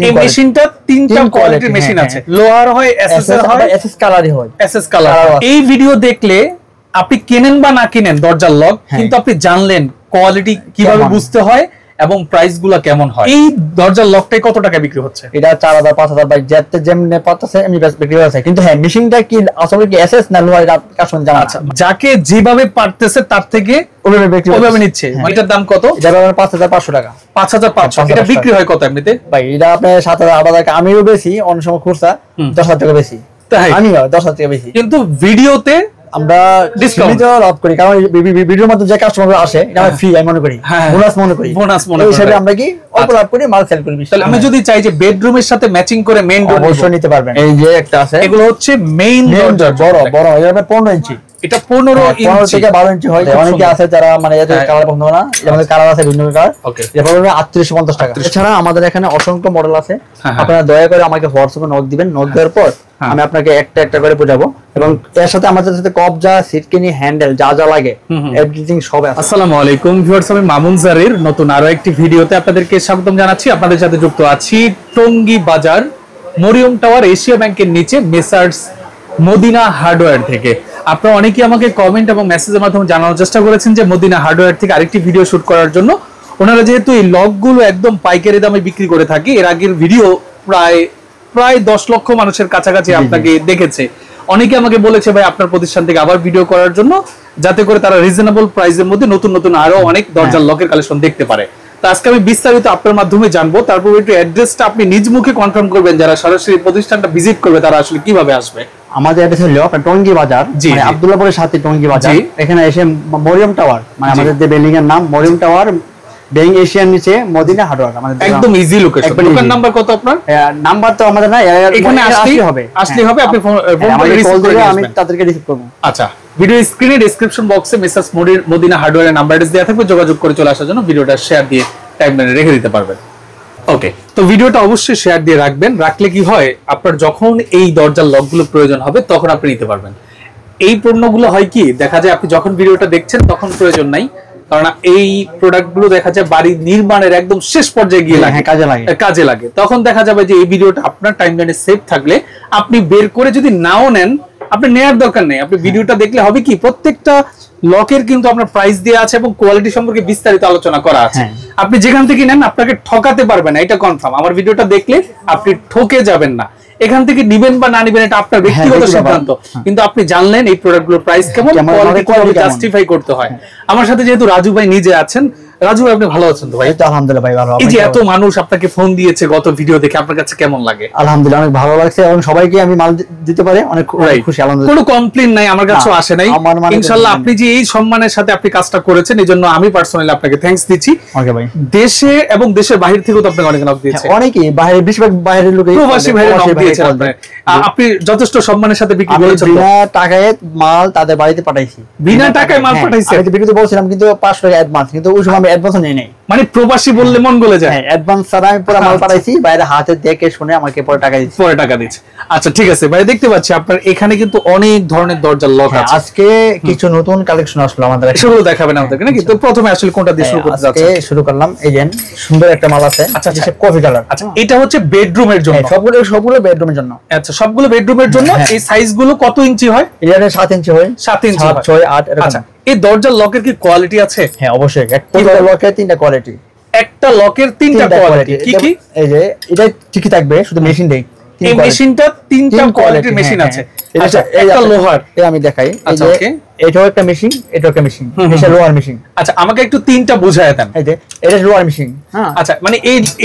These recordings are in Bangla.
এই মেশিনটা তিনটা কোয়ালিটির মেশিন আছে, লোহার হয়, এসএস হয়, এসএস কালারই হয়, এসএস কালার। এই ভিডিও দেখলে আপনি কেনেন বা না কেনেন দরজার লক, কিন্তু আপনি জানলেন কোয়ালিটি কিভাবে বুঝতে হয় এবং প্রাইস গুলা কেমন হয়। এই দরজার লকটাই কত টাকা বিক্রি হচ্ছে? এটা 4000 5000 ভাই যেতে যেমনে পাতাছে এমনি বিক্রি হচ্ছে, কিন্তু হ্যাঁ মেশিনটা কি আসলে কি এসএস না লোহার কাস্টমার জানা। আচ্ছা, যাকে যেভাবে পারতেছে তার থেকে ওভাবে নিচ্ছে। এটার দাম কত? এটা 5500 টাকা। 5500। এটা বিক্রি হয় কত এমনিতে? ভাই এটা আপনার 7000 8000 টাকা, আমিও বেশি অনেক সময় খুচরা 10000 টাকা বেশি, তাই আমিও 10000 টাকা বেশি। কিন্তু ভিডিওতে আমরা ডিসকাউন্ট লাভ করি, কারণ ভিডিওর মধ্যে যে কাস্টমার আসে এটা আমরা ফ্রি আমি মনে করি, বোনাস মনে করি, এই হিসাবে আমরা কি অল্প লাভ করি, মাল সেল করি। তাহলে আমি যদি চাই যে বেডরুমের সাথে ম্যাচিং করে মেইন ডোর অবশ্যই নিতে পারবেন। এই যে একটা আছে, এগুলো হচ্ছে মেইন দরজা, বড় বড় এটা 15 ইঞ্চি, এটা 15 ইঞ্চি থেকে 12 ইঞ্চি হয়। অনেকে আছে যারা মানে এদের কালার পছন্দ না, যেমন কালার আছে বিভিন্ন কালার, এটা পড়বে 3850 টাকা। এছাড়া আমাদের এখানে অসংখ্য মডেল আছে, আপনারা দয়া করে আমাকে হোয়াটসঅ্যাপে নোট দিবেন, নোট দেওয়ার পর আমি আপনাকে একটা একটা করে বোঝাবো, এবং এর সাথে আমাদের সাথে কবজা, সিটকিনি, হ্যান্ডেল যা যা লাগে এভরিথিং সব আছে। আসসালামু আলাইকুম ভিউয়ার্স, আমি মামুন জারির নতুন আরো একটি ভিডিওতে আপনাদেরকে স্বাগতম জানাচ্ছি। আপনাদের সাথে যুক্ত আছি টঙ্গী বাজার মরিয়ম টাওয়ার এশিয়া ব্যাংকের নিচে মেসার্স মদিনা হার্ডওয়্যার থেকে। আপনারা অনেকেই আমাকে কমেন্ট এবং মেসেজের মাধ্যমে জানানোর চেষ্টা করেছেন যে মদিনা হার্ডওয়্যার থেকে আরেকটি ভিডিও শুট করার জন্য। ওনারা যেহেতু এই লকগুলো একদম পাইকারি দামে বিক্রি করে থাকে, এর আগের ভিডিও প্রায় 10 লক্ষ মানুষের কাছাকাছি আপনাকে দেখেছে। অনেকে আমাকে বলেছে ভাই আপনার প্রতিষ্ঠান থেকে আবার ভিডিও করার জন্য, যাতে করে তারা রিজনেবল প্রাইসের মধ্যে নতুন নতুন আরো অনেক দরজার লকের কালেকশন দেখতে পারে। তো আজকে আমি বিস্তারিত আপনার মাধ্যমে জানবো, তারপর একটু অ্যাড্রেসটা আপনি নিজ মুখে কনফার্ম করবেন, যারা সরাসরি প্রতিষ্ঠানটা ভিজিট করবে তারা আসলে কিভাবে আসবে। আমাদের অ্যাড্রেস হলো টঙ্গী বাজার, মানে আব্দুল্লাহপুরের সাথে টঙ্গী বাজার। এখানে এসে মরিয়ম টাওয়ার, মানে আমাদের যে বিল্ডিং এর নাম মরিয়ম টাওয়ার, ব্যাংক এশিয়ার নিচে মদিনা হার্ডওয়্যার, আমাদের একদম ইজি লোকেশন। দোকান নাম্বার কত আপনার? নাম্বার তো আমাদের না, এখানে আসলেই হবে, আপনি ফোন করে রিসিভ করে আমি তাদেরকে রিসিভ করব। আচ্ছা, ভিডিও স্ক্রিনে ডেসক্রিপশন বক্সে মেসার্স মদিনা হার্ডওয়্যারের নাম্বার দেওয়া থাকবে, যোগাযোগ করে চলে আসার জন্য ভিডিওটা শেয়ার দিয়ে টাইমলাইনে রেখে দিতে পারবেন। ওকে, তো ভিডিওটা অবশ্যই শেয়ার দিয়ে রাখবেন, রাখলে কি হয় আপনার যখন এই দরজার লকগুলো প্রয়োজন হবে তখন আপনি নিতে পারবেন। এই পণ্যগুলো হয় কি, দেখা যায় আপনি যখন ভিডিওটা দেখছেন তখন প্রয়োজন নাই, কারণ এই প্রোডাক্টগুলো দেখা যায় বাড়ি নির্মাণের একদম শেষ পর্যায়ে গিয়ে কাজে লাগে। তখন দেখা যাবে যে এই ভিডিওটা আপনার টাইমলাইনে সেভ থাকলে আপনি বের করে যদি নাও নেন, আপনি নেয়ার দরকার নেই। আপনি ভিডিওটা দেখলে হবে কি, প্রত্যেকটা লকের কিন্তু আপনার প্রাইস দেওয়া আছে এবং কোয়ালিটি সম্পর্কে বিস্তারিত আলোচনা করা আছে। আপনি যেখান থেকে নেন আপনাকে ঠকাতে পারবে না, এটা কনফার্ম। আমার ভিডিওটা দেখলে আপনি ঠকে যাবেন না। এখান থেকে নিবেন বা না নিবেন এটা আপনার ব্যক্তিগত সিদ্ধান্ত, কিন্তু আপনি জানলেন এই প্রোডাক্টগুলোর প্রাইস কেমন, কোয়ালিটি জাস্টিফাই করতে হয়। আমার সাথে যেহেতু রাজু ভাই নিজে আছেন, রাজু ভাই আপনি ভালো আছেন তো? ভাই আলহামদুলিল্লাহ ভাই ভালো। এই যে এত মানুষ আপনাকে ফোন দিয়েছে গত ভিডিও দেখে, আপনার কাছে কেমন লাগে? আলহামদুলিল্লাহ অনেক ভালো লাগছে, এবং সবাইকে আমি মাল দিতে পারি অনেক খুশি, আলহামদুলিল্লাহ। কোনো কমপ্লেইন নাই, আমার কাছেও আসে নাই। ইনশাআল্লাহ আপনি যে এই সম্মানের সাথে আপনি কাজটা করেছেন, এজন্য আমি পার্সোনালি আপনাকে থ্যাঙ্কস দিচ্ছি। ওকে ভাই। দেশে এবং দেশের বাইরে থেকেও তো আপনাকে অনেক নক দিয়েছে, অনেকেই বাইরে, বেশিরভাগ বাইরের লোক, প্রবাসী ভাইরা নক দিয়েছেন। আপনি যথেষ্ট সম্মানের সাথে বিক্রি করেছেন। বিনা টাকায় মাল তাদের বাড়িতে পাঠাইছি, বিনা টাকায় মাল পাঠাইছি। আমি ভিডিওতে বলছিলাম কিন্তু 500 টাকা অ্যাডভান্স, কিন্তু ওই সময় আমি অ্যাডভান্স নেই নাই। মানে প্রবাসী বললে মন গলে যায়। হ্যাঁ, অ্যাডভান্স ছাড়া আমি পুরো মাল পাঠাইছি, বাইরে হাতে দেখে শুনে আমাকে পরে টাকা দিচ্ছে। আচ্ছা ঠিক আছে ভাই, দেখতে পাচ্ছি আপনার এখানে কিন্তু অনেক ধরনের দরজার লক আছে। আজকে কিছু নতুন কালেকশন আসলো আমাদের, সেগুলো দেখাবেন আমাদেরকে নাকি? তো প্রথমে আসলে কোনটা দিয়ে শুরু করতে যাচ্ছেন? শুরু করলাম, এই যে সুন্দর একটা মাল আছে, আচ্ছা কফি কালার। আচ্ছা, এটা হচ্ছে বেডরুমের জন্য? সবগুলো বেডরুমের জন্য। আচ্ছা, সবগুলো বেডরুমের জন্য। এই সাইজগুলো কত ইঞ্চি হয়? এটা 7 ইঞ্চি হয়, 7 ইঞ্চি, 6, 8 এরকম। আচ্ছা, এই দরজার লকের কি কোয়ালিটি আছে? হ্যাঁ অবশ্যই, একটা লকের 3টা কোয়ালিটি। একটা লকের 3টা কোয়ালিটি কি কি? এই যে এটা ঠিকই থাকবে, শুধু মেশিন দেই। এই মেশিনটা 3টা কোয়ালিটির মেশিন আছে। আচ্ছা, একটা লোহার, এই আমি দেখাই, এই যে এটাও একটা মেশিন, এটাও একটা মেশিন, এটা লোহার মেশিন। আচ্ছা, আমাকে একটু 3টা বুঝায় দেন। এই যে এটা লোহার মেশিন। হ্যাঁ, আচ্ছা, মানে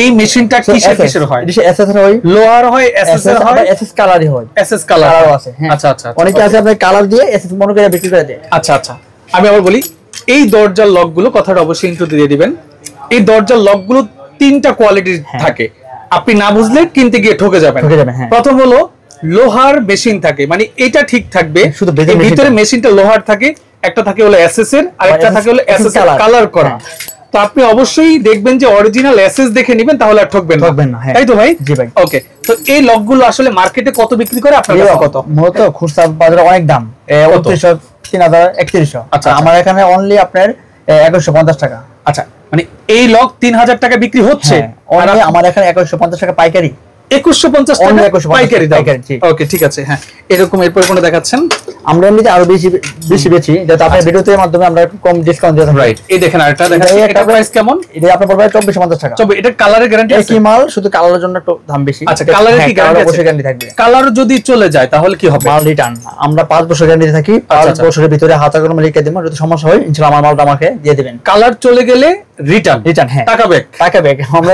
এই মেশিনটা কিসের হয়? এটা এসএস এর হয়, লোহার হয়, এসএস এর হয়, এসএস কালারই হয়, এসএস কালারও আছে। আচ্ছা আচ্ছা, অনেকে আছে আপনার কালার দিয়ে এসএস মনে করে বিক্রি করে দেয়। আচ্ছা আচ্ছা, আমি আবার বলি, এই দরজার লকগুলো, কথাটা অবশ্যই ইন্ট্রো দিয়ে দিবেন। এই দরজার লকগুলো 3টা কোয়ালিটির থাকে, আপনি না বুঝলে কিনতে গিয়ে ঠকে যাবেন। প্রথম হলো লোহার মেশিন থাকে, মানে এটা ঠিক থাকবে, শুধু ভিতরে মেশিনটা লোহার থাকে, একটা থাকে হলো এসএস এর, আর একটা থাকে হলো এসএস এর কালার করা। তো আপনি অবশ্যই দেখবেন যে অরিজিনাল এসএস দেখে নেবেন, তাহলে আর ঠকবেন না। তাই তো ভাই? জি ভাই। ওকে, তো এই লকগুলো আসলে মার্কেটে কত বিক্রি করে, আপনার কাছে কত? মূলত খুচরা বাজারে অনেক দাম, 3200, 3000, 3100। আচ্ছা, আমার এখানে অনলি আপনার 2150 টাকা। আচ্ছা মানে এই লক 3000 টাকা বিক্রি হচ্ছে আর আমার এখানে 2150 টাকা পাইকারি, 2150 টাকা পাইকারি দাম। ওকে ঠিক আছে। হ্যাঁ এরকম এরপর কোনটা দেখাচ্ছেন? আমরা এমনিতে আরো বেশি বেচি, যাতে আপনার ভিডিওতে মাধ্যমে আমরা কম ডিসকাউন্ট দিয়ে থাকি। রাইট, এই দেখেন আরেকটা দেখাচ্ছি, এটা প্রাইস কেমন? এটা আপনার পড়বে 2450 টাকা। এটা কালারের গ্যারান্টি আছে? কি মাল শুধু কালারের জন্য একটু দাম বেশি। আচ্ছা কালারের কি গ্যারান্টি আছে? অবশ্যই গ্যারান্টি থাকবে। কালার যদি চলে যায় তাহলে কি হবে? মাল রিটার্ন। আমরা 5 বছর গ্যারান্টি থাকি, 5 বছরের ভিতরে হাতে কলমে লিখে দেব, যদি সমস্যা হয় ইনশাআল্লাহ আমার মালটা আমাকে দিয়ে দিবেন। কালার চলে গেলে রিটার্ন, হ্যাঁ টাকা ব্যাক, আমরা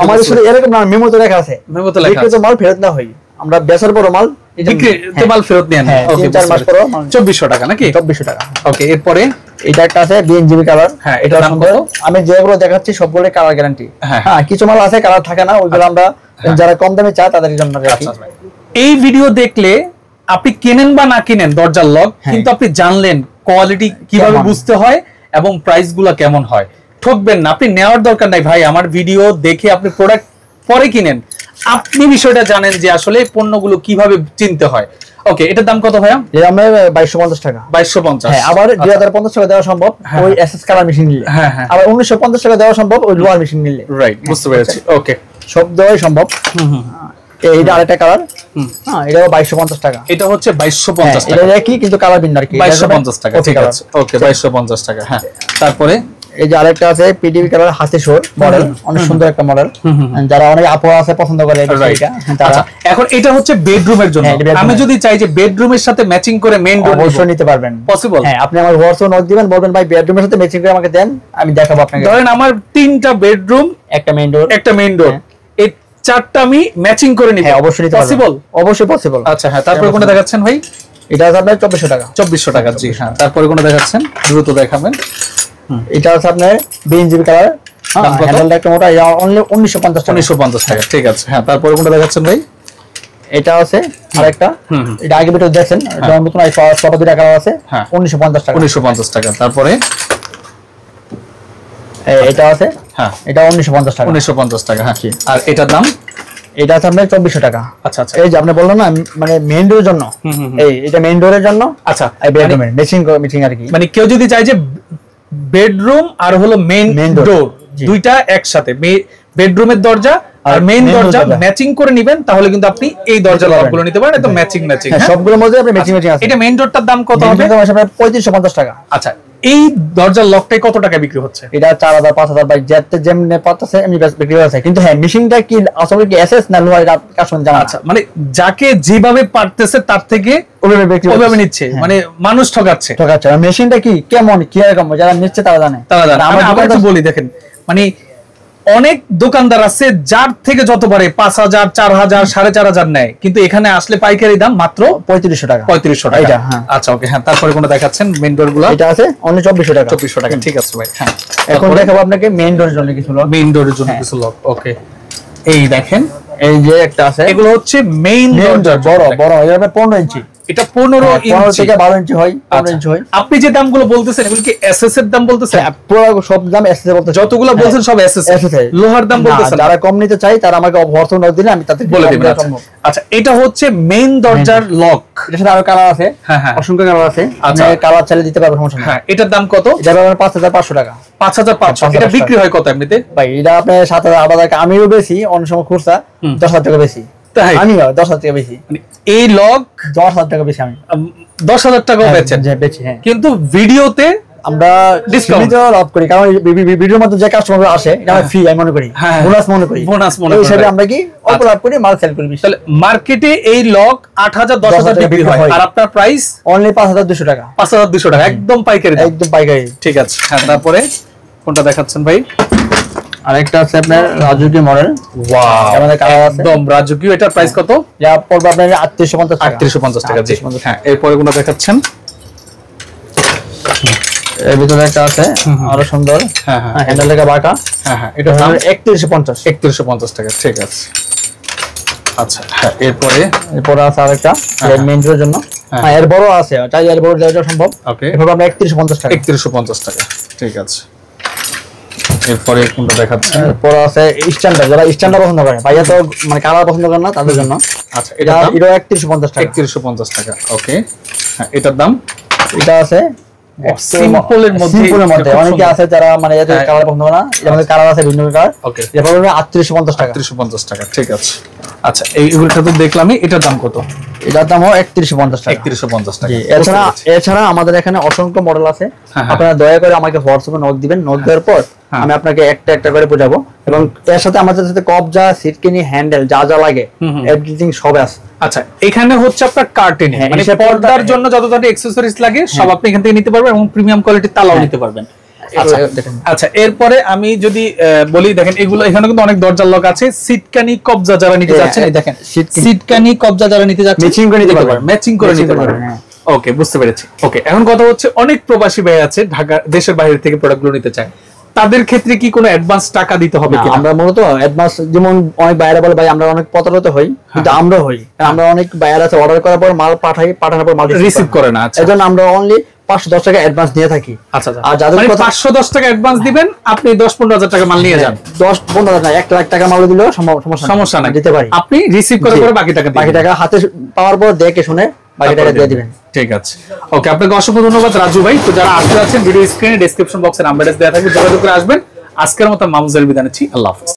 আমাদের শুধু এরকম না, মেমোতে লেখা আছে, মেমোতে লেখা আছে মাল ফেরত না হয়, আমরা বেচার পর মাল বিক্রিতে মাল ফেরত নিয়ে নেন। ওকে 3-4 মাস পর 2400 টাকা নাকি? 2400 টাকা। ওকে এরপরে এটা একটা আছে বিএনজিবি কালার। হ্যাঁ এটা সুন্দর। আমি যেগুলো দেখাচ্ছি সবগুলো কালার গ্যারান্টি। হ্যাঁ কিছু মাল আছে কালার থাকে না, ওইগুলো আমরা যারা কম দামে চায় তাদের জন্য রাখি। এই ভিডিও দেখলে আপনি কিনেন বা না কিনেন দরজার লক, কিন্তু আপনি জানলেন কোয়ালিটি কিভাবে বুঝতে হয় এবং প্রাইসগুলো কেমন হয়। ঠকবেন না, আপনি নেওয়ার দরকার নাই ভাই, আমার ভিডিও দেখে আপনি প্রোডাক্ট পরে কিনেন, আপনি বিষয়টা জানেন যে আসলে পণ্যগুলো কিভাবে চিনতে হয়। ওকে এটার দাম কত ভাইয়া? এর দাম 2250 টাকা। 2250। হ্যাঁ আবার 2050 টাকা দেওয়া সম্ভব ওই এসএস কালার মেশিন নিলে। হ্যাঁ হ্যাঁ আবার 1950 টাকা দেওয়া সম্ভব ওই লোয়ার মেশিন নিলে। রাইট, বুঝতে পেরেছি। ওকে সব দেওয়াই সম্ভব। এইটা আরেকটা কালার। হ্যাঁ এটা 2250 টাকা। এটা হচ্ছে 2250 টাকা। এটা কি কিন্তু কালার ভিন্ন আর কি। 2250 টাকা, ঠিক আছে। ওকে 2250 টাকা। হ্যাঁ তারপরে এই যে আরেকটা আছে পিডিবি কালার হাতে শোর মডেল, অনেক সুন্দর একটা মডেল, যারা অনেক আপু আছে পছন্দ করে এটা। আচ্ছা এখন এটা হচ্ছে বেডরুমের জন্য। আমি যদি চাই যে বেডরুমের সাথে ম্যাচিং করে মেইন ডোর অবশ্যই নিতে পারবেন, পসিবল। হ্যাঁ আপনি আমার হোয়াটসঅ্যাপ নক দিবেন, বলবেন ভাই বেডরুমের সাথে ম্যাচিং করে আমাকে দেন, আমি দেখাবো আপনাকে। ধরেন আমার 3টা বেডরুম, একটা মেইন ডোর, একটা মেইন ডোর, এই 4টা আমি ম্যাচিং করে নিব। হ্যাঁ অবশ্যই নিতে পারবেন, পসিবল, অবশ্যই পসিবল। আচ্ছা হ্যাঁ তারপরে কোনটা দেখাচ্ছেন ভাই? এটা আছে আপনার 2400 টাকা। 2400 টাকা, জি হ্যাঁ। তারপরে কোনটা দেখাচ্ছেন? দ্রুত দেখাবেন। এটা আছে আপনার বিএনজিবি কালার, হ্যান্ডেলটা একটা মোটা, এটা অনলি 1950 টাকা। 1950 টাকা, ঠিক আছে। হ্যাঁ তারপরে কোনটা দেখাচ্ছেন ভাই? এটা আছে আরেকটা, এটা আগে ভিডিও দেখছেন, যেমন নতুন আই সব দুটো কালার আছে, 1950 টাকা। 1950 টাকা। তারপরে এটা আছে, হ্যাঁ এটা 1950 টাকা। 1950 টাকা, হ্যাঁ। আর এটার দাম? এটা আছে আপনার 2400 টাকা। আচ্ছা আচ্ছা, এই যে আপনি বললেন না মানে মেইন ডোরের জন্য, এটা মেইন ডোরের জন্য। আচ্ছা এই বেডরুমের ম্যাচিং আর কি, মানে কেউ যদি চায় যে বেডরুম আর হলো মেইন ডোর দুইটা একসাথে, বেডরুমের দরজা আর মেইন দরজা ম্যাচিং করে নেবেন, তাহলে কিন্তু আপনি এই দরজার লকগুলো নিতে পারেন। একদম ম্যাচিং। সবগুলোর মধ্যে আপনি ম্যাচিং আছে। এটা মেইন ডোরটার দাম কত হবে? 3550 টাকা। আচ্ছা এই দরজার লকটাই কত টাকা বিক্রি হচ্ছে? এটা 4000 5000 ভাই যেতে যেমনি পাতাছে এমনি বিক্রি হচ্ছে, কিন্তু হ্যাঁ মেশিনটা কি আসলে কি এসএস না লোয়ার কাস্টমার জানা। আচ্ছা মানে যাকে যেভাবে পারতেছে তার থেকে ওইভাবে নিচ্ছে, মানে মানুষ ঠকাচ্ছে। আর মেশিনটা কি কেমন কি রকম যারা নিচ্ছে তারা জানে। আমরা একটু বলি, দেখেন মানে অনেক দোকানদার আছে যার থেকে যত পারে 5000 4000 4500 নেয়, কিন্তু এখানে আসলে পাইকারি দাম মাত্র 3500 টাকা। 3500 টাকা। আচ্ছা ওকে হ্যাঁ। তারপরে কোনটা দেখাচ্ছেন? মেইন ডোর গুলো এটা আছে অনলি 2400 টাকা। 2400 টাকা, ঠিক আছে ভাই। হ্যাঁ এখন দেখাবো আপনাকে মেইন ডোরের জন্য কিছু লক। মেইন ডোরের জন্য কিছু লক। ওকে এই দেখেন, এই যে একটা আছে, এগুলো হচ্ছে মেইন ডোর, বড় বড়, এটা 15 ইঞ্চি। এটা 15 ইঞ্চি থেকে 12 ইঞ্চি হয়, 15 ইঞ্চি হয়। আপনি যে দামগুলো বলতেছেন এগুলো কি এসএস এর দাম বলতেছেন? পুরো সব দাম এসএস এর বলতেছেন, যতগুলো বলছেন সব এসএস। লোহার দাম বলতেছেন? যারা কম নিতে চাই তারা আমাকে হোয়াটসঅ্যাপ নক দিলে আমি তাদের বলে দেব। আচ্ছা এটা হচ্ছে মেইন দরজার লক, এর সাথে আরো কালার আছে। হ্যাঁ হ্যাঁ অসংখ্য কালার আছে, আপনি কালার চাইলে দিতে পারবেন, সমস্যা নেই। হ্যাঁ এটার দাম কত? এটা পাবেন 5500 টাকা। 5500। এটা বিক্রি হয় কত এমনিতে ভাই? এটা আপনি 7000 8000 টাকা, আমিও বেশি অনেক সময় খুচরা 10000 টাকা বেশি। তাই আমিও 10000 টাকা বেশি, এই লক 10000 টাকা বেশি, আমি 10000 টাকাও বেচেন? বেচি হ্যাঁ। কিন্তু ভিডিওতে আমরা ডিসকাউন্ট লাভ করি, কারণ ভিডিওর মধ্যে যে কাস্টমার আসে এটা ফ্রি আমি মনে করি, বোনাস মনে করি, এই হিসাবে আমরা কি অল্প লাভ করি, মাল সেল করি। তাহলে মার্কেটে এই লক 8000 10000 বিক্রি হয়, আর আপনার প্রাইস অনলি 5200 টাকা। 5200 টাকা, একদম পাইকারি দাম। একদম পাইকারি, ঠিক আছে। হ্যাঁ তারপরে কোনটা দেখাচ্ছেন ভাই? আরেকটা আছে আপনার রাজকীয় মডেল। ওয়াও, আমাদের কালার আছে একদম রাজকীয়। এটার প্রাইস কত? যা পড়বে আপনার 3850 টাকা। 3850 টাকা, জি হ্যাঁ। এরপরে কোনটা দেখাচ্ছেন? এর ভিতরে একটা আছে আরো সুন্দর, হ্যাঁ হ্যাঁ হ্যান্ডেল থেকে বাঁকা, হ্যাঁ হ্যাঁ, এটা 3150 টাকা, ঠিক আছে। আচ্ছা হ্যাঁ এরপরে আছে আরেকটা মেইন ডোরের জন্য, হ্যাঁ এর বড় আছে, চাই এর বড় দেওয়া সম্ভব। ওকে এরপর আমরা 3150 টাকা। 3150 টাকা, ঠিক আছে। এরপরে কোনটা দেখাচ্ছেন? এরপর আছে স্ট্যান্ডার্ড, যারা স্ট্যান্ডার্ড পছন্দ করে, ভাইয়া তো মানে কালার পছন্দ করে না তাদের জন্য। আচ্ছা এটা 3150 টাকা। 3150 টাকা, ওকে হ্যাঁ। এটার দাম? এটা আছে সিম্পলের মধ্যে অনেকে আছে যারা মানে এদের কালার পছন্দ করে না, যেমন কালার আছে ভিন্ন কালার। ওকে, এটা পড়বে 3850 টাকা। 3850 টাকা, ঠিক আছে। আচ্ছা, এইগুলোটা তো দেখলামই, এটার দাম কত? এটার দামও 3150 টাকা। 3150 টাকা। এছাড়া আমাদের এখানে অসংখ্য মডেল আছে, আপনারা দয়া করে আমাকে হোয়াটসঅ্যাপে নক দিবেন। নক দেওয়ার পর আমি আপনাকে একটা একটা করে বোঝাবো, এবং এর সাথে আমাদের সাথে কবজা, সিটকিনি, হ্যান্ডেল যা যা লাগে এভরিথিং সব আছে। আচ্ছা, এখানে হচ্ছে আপনার কার্টেন, মানে পর্দার জন্য যত যত অ্যাকসেসরিজ লাগে সব আপনি এখান থেকে নিতে পারবেন, এবং প্রিমিয়াম কোয়ালিটির তালাও নিতে পারবেন। আচ্ছা, এরপরে আমি যদি বলি, দেখেন এগুলো এখানে কিন্তু অনেক দরজার লক আছে। সিটকানি কবজা যারা নিতে যাচ্ছেন, এই দেখেন সিটকানি কবজা যারা নিতে যাচ্ছেন ম্যাচিং করে নিতে পারবেন, ম্যাচিং করে নিতে পারবেন। ওকে, বুঝতে পেরেছি। ওকে, এখন কথা হচ্ছে অনেক প্রবাসী ভাই আছে ঢাকা, দেশের বাইরে থেকে প্রোডাক্টগুলো নিতে চায়, তাদের ক্ষেত্রে কি কোনো অ্যাডভান্স টাকা দিতে হবে কিনা? আমরা মূলত অ্যাডভান্স, যেমন অনেক বাইরে বলে ভাই আমরা অনেক প্রতারিত হই, কিন্তু আমরা হই, আমরা অনেক বাইরে আছে অর্ডার করার পর মাল পাঠানোর পর মাল রিসিভ করে না। আচ্ছা, এজন্য আমরা অনলি 510 টাকা অ্যাডভান্স নিয়ে থাকি। আচ্ছা, আর যাদের 510 টাকা অ্যাডভান্স দিবেন, আপনি 10-15 হাজার টাকা মাল নিয়ে যান। 10-15 হাজার না, 1 লাখ টাকা মাল দিলেও সমস্যা নাই, দিতে পারি। আপনি রিসিভ করে বাকি টাকা হাতে পাওয়ার পর দেখে শুনে বাকি টাকা দিয়ে দিবেন। ঠিক আছে, ওকে, আপনাকে অসংখ্য ধন্যবাদ রাজু ভাই। তো যারা আসতে যাচ্ছেন, ভিডিও স্ক্রিনে ডেসক্রিপশন বক্সে নাম্বার দেওয়া থাকবে, যোগাযোগ করে আসবেন। আজকের মতো মামুজের বিদায় নিচ্ছি, আল্লাহ হাফেজ।